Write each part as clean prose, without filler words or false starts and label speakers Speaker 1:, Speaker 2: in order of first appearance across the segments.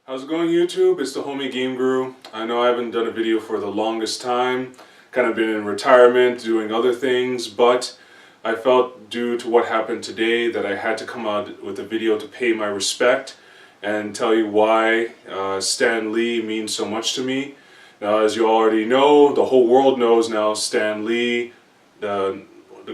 Speaker 1: How's it going, YouTube? It's the homie Game Guru. I know I haven't done a video for the longest time. Kind of been in retirement, doing other things, but I felt due to what happened today that I had to come out with a video to pay my respect and tell you why Stan Lee means so much to me. Now, as you already know, the whole world knows now, Stan Lee, the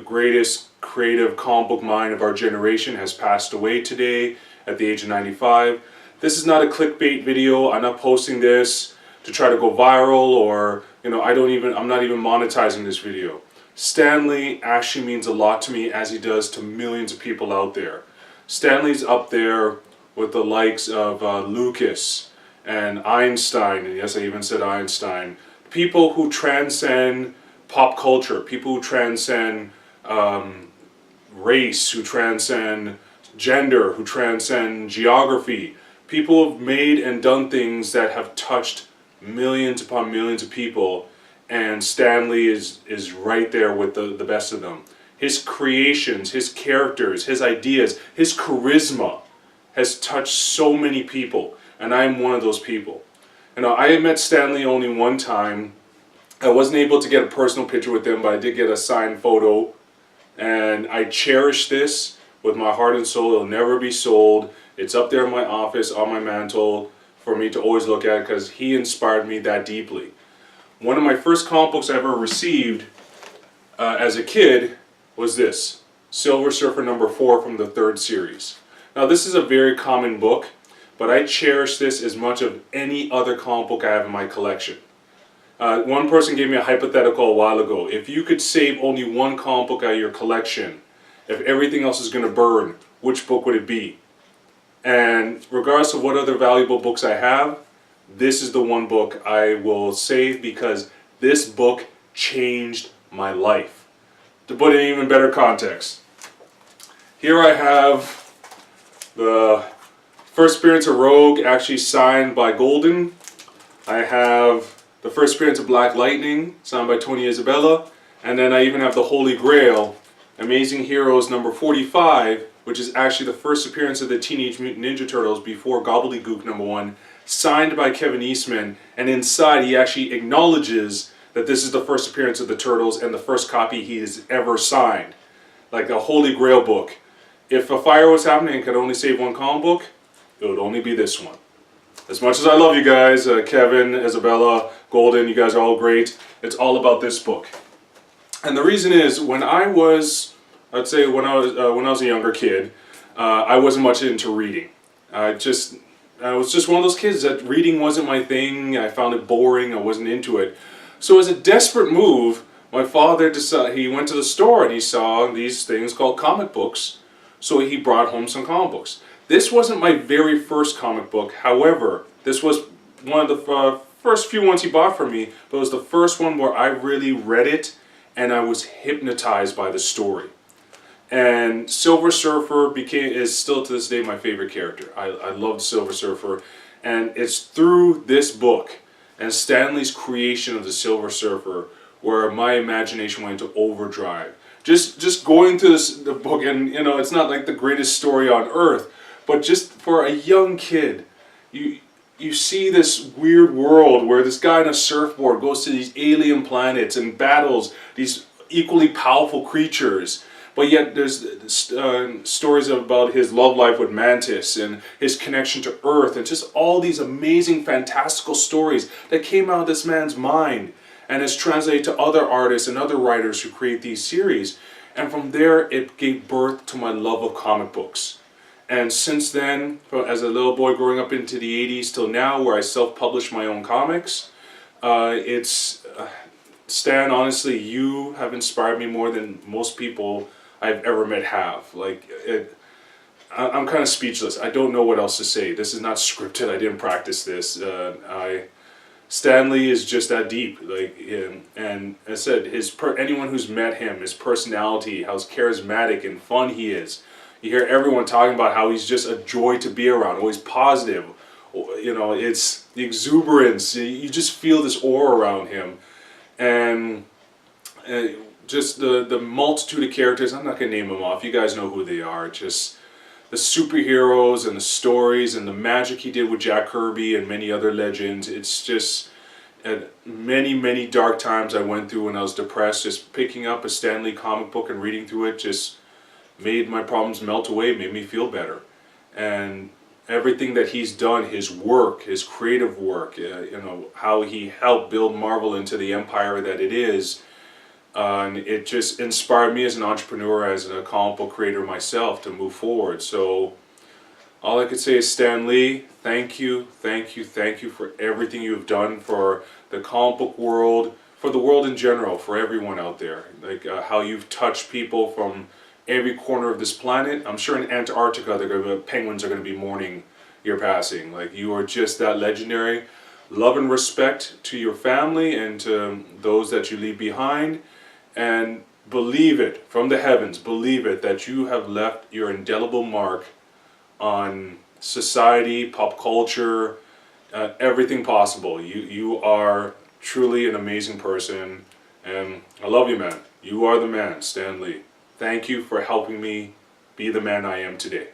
Speaker 1: greatest creative comic book mind of our generation, has passed away today at the age of 95. This is not a clickbait video. I'm not posting this to try to go viral, or I'm not even monetizing this video. Stan Lee actually means a lot to me, as he does to millions of people out there. Stan Lee's up there with the likes of Lucas and Einstein, and yes, I even said Einstein. People who transcend pop culture, people who transcend race, who transcend gender, who transcend geography. People have made and done things that have touched millions upon millions of people, and Stan Lee is right there with the best of them. His creations, his characters, his ideas, his charisma has touched so many people, and I'm one of those people. I met Stan Lee only one time. I wasn't able to get a personal picture with him, but I did get a signed photo, and I cherish this with my heart and soul. It'll never be sold. It's up there in my office, on my mantle, for me to always look at, because he inspired me that deeply. One of my first comic books I ever received as a kid was this, Silver Surfer number 4 from the 3rd series. Now, this is a very common book, but I cherish this as much of any other comic book I have in my collection. One person gave me a hypothetical a while ago. If you could save only one comic book out of your collection, if everything else is going to burn, which book would it be? And regardless of what other valuable books I have, this is the one book I will save, because this book changed my life. To put it in even better context, here I have the first appearance of Rogue, actually signed by Golden. I have the first appearance of Black Lightning, signed by Tony Isabella. And then I even have the Holy Grail, Amazing Heroes number 45, which is actually the first appearance of the Teenage Mutant Ninja Turtles before Gobbledygook number 1, signed by Kevin Eastman. And inside he actually acknowledges that this is the first appearance of the Turtles and the first copy he has ever signed. Like a Holy Grail book. If a fire was happening and could only save one comic book, it would only be this one. As much as I love you guys, Kevin, Isabella, Golden, you guys are all great, it's all about this book. And the reason is, when I was a younger kid, I wasn't much into reading. I was just one of those kids that reading wasn't my thing. I found it boring. I wasn't into it. So as a desperate move, my father decided, he went to the store and he saw these things called comic books. So he brought home some comic books. This wasn't my very first comic book. However, this was one of the first few ones he bought for me, but it was the first one where I really read it and I was hypnotized by the story. And Silver Surfer is still to this day my favorite character. I loved Silver Surfer, and it's through this book and Stan Lee's creation of the Silver Surfer where my imagination went into overdrive. Just going through the book, and it's not like the greatest story on earth, but just for a young kid, you see this weird world where this guy on a surfboard goes to these alien planets and battles these equally powerful creatures. But yet there's stories about his love life with Mantis and his connection to Earth, and just all these amazing fantastical stories that came out of this man's mind and is translated to other artists and other writers who create these series. And from there, it gave birth to my love of comic books. And since then, as a little boy growing up into the 80s till now, where I self-publish my own comics, Stan, honestly, you have inspired me more than most people I've ever met have. I'm kind of speechless. I don't know what else to say. This is not scripted. I didn't practice this. Stan Lee is just that deep. And as I said, anyone who's met him, his personality, how charismatic and fun he is. You hear everyone talking about how he's just a joy to be around, always positive. It's the exuberance. You just feel this aura around him. And just the multitude of characters. I'm not going to name them off. You guys know who they are. Just the superheroes and the stories and the magic he did with Jack Kirby and many other legends. It's just, at many dark times I went through when I was depressed, just picking up a Stan Lee comic book and reading through it just made my problems melt away, made me feel better. And everything that he's done, his work, his creative work, how he helped build Marvel into the empire that it is, and it just inspired me as an entrepreneur, as a comic book creator myself, to move forward. So all I could say is, Stan Lee, thank you for everything you have done for the comic book world, for the world in general, for everyone out there. Like how you've touched people from every corner of this planet. I'm sure in Antarctica, penguins are going to be mourning your passing. Like, you are just that legendary. Love and respect to your family and to those that you leave behind. And believe it, from the heavens, believe it, that you have left your indelible mark on society, pop culture, everything possible. You are truly an amazing person, and I love you, man. You are the man, Stan Lee. Thank you for helping me be the man I am today.